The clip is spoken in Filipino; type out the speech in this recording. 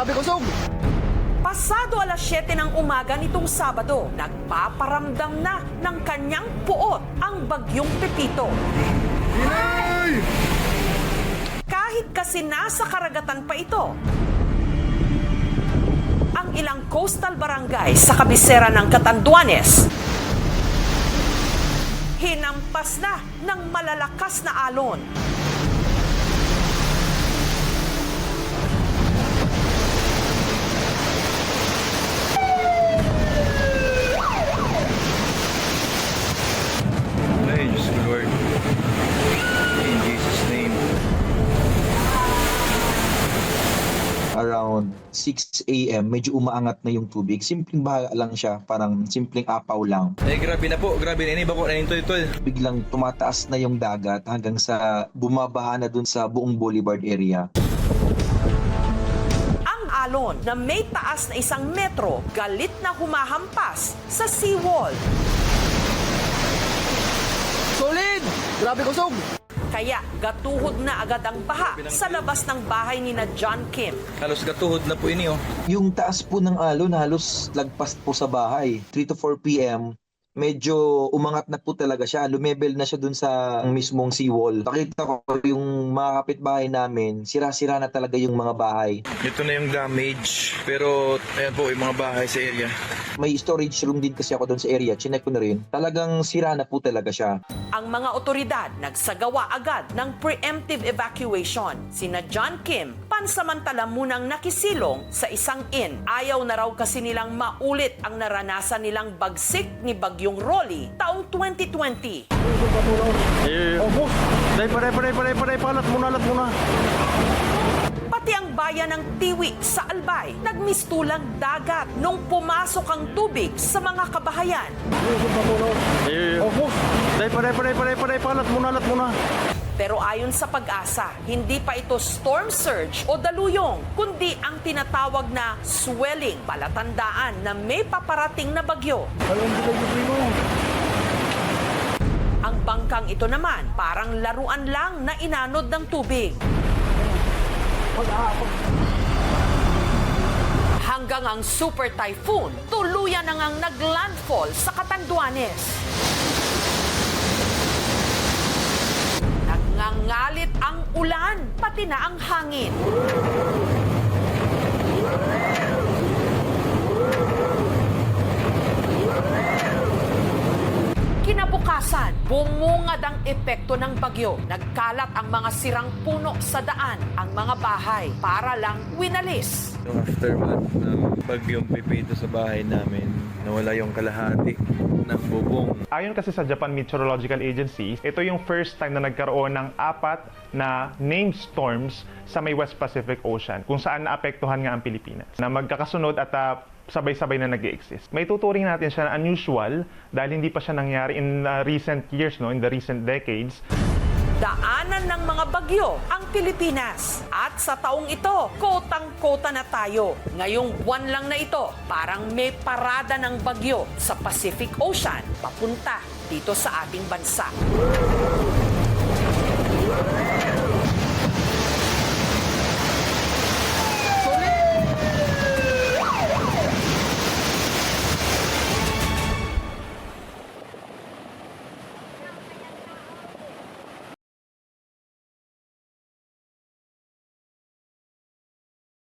Grabe kusog! Pasado alas 7 ng umaga nitong Sabado, nagpaparamdam na ng kanyang puot ang bagyong Pepito. Inay! Kahit kasi nasa karagatan pa ito, ang ilang coastal barangay sa kabisera ng Catanduanes, hinampas na ng malalakas na alon. Ay, Diyos ko Lord. In Jesus' name. Around 6 a.m., medyo umaangat na yung tubig. Simpleng baha lang siya, parang simpleng apaw lang. Ay, grabe na po. Grabe na. Ini ba ko na yung tol? Biglang tumataas na yung dagat hanggang sa bumabaha na dun sa buong Boulevard area. Ang alon na may taas na 1 metro, galit na humahampas sa seawall. Solid! Grabe kusog! Kaya gatuhod na agad ang baha sa labas ng bahay ni na John Kim. Halos gatuhod na po ini, oh. Yung taas po ng alon halos lagpas po sa bahay. 3 to 4 p.m., medyo umangat na po talaga siya. Lumebel na siya dun sa mismong seawall. Nakita ko yung mga kapitbahay namin, sira-sira na talaga yung mga bahay. Ito na yung damage. Pero, ayan po, yung mga bahay sa area. May storage room din kasi ako dun sa area. Chinek ko na rin. Talagang sira na po talaga siya. Ang mga otoridad nagsagawa agad ng preemptive evacuation. Sina John Kim, pansamantala munang nakisilong sa isang inn. Ayaw na raw kasi nilang maulit ang naranasan nilang bagsik ni Bagyong Rolly taong 2020. Opo! Day, pare, palat muna. Pati ang bayan ng Tiwi sa Albay, nagmistulang dagat nung pumasok ang tubig sa mga kabahayan. Opo! Day, pare, palat muna. Pero ayon sa Pag-asa, hindi pa ito storm surge o daluyong, kundi ang tinatawag na swelling, palatandaan na may paparating na bagyo. Ang bangkang ito naman, parang laruan lang na inanod ng tubig. Hanggang ang super typhoon, tuluyan na ngang naglandfall sa Catanduanes. Nagngangalit ang ulan, pati na ang hangin. Kinabukasan, bumungad ang epekto ng bagyo. Nagkalat ang mga sirang puno sa daan, ang mga bahay, para lang winalis. Yung aftermath ng bagyong Pepito sa bahay namin, nawala yung kalahati ng bubong. Ayon kasi sa Japan Meteorological Agency, ito yung first time na nagkaroon ng 4 na named storms sa may West Pacific Ocean, kung saan naapektuhan nga ang Pilipinas, na magkakasunod at sabay-sabay na nag-i-exist. May tuturing natin siya na unusual dahil hindi pa siya nangyari in recent years, in the recent decades. Daanan ng mga bagyo ang Pilipinas. At sa taong ito, kotang-kota na tayo. Ngayong buwan lang na ito, parang may parada ng bagyo sa Pacific Ocean papunta dito sa ating bansa.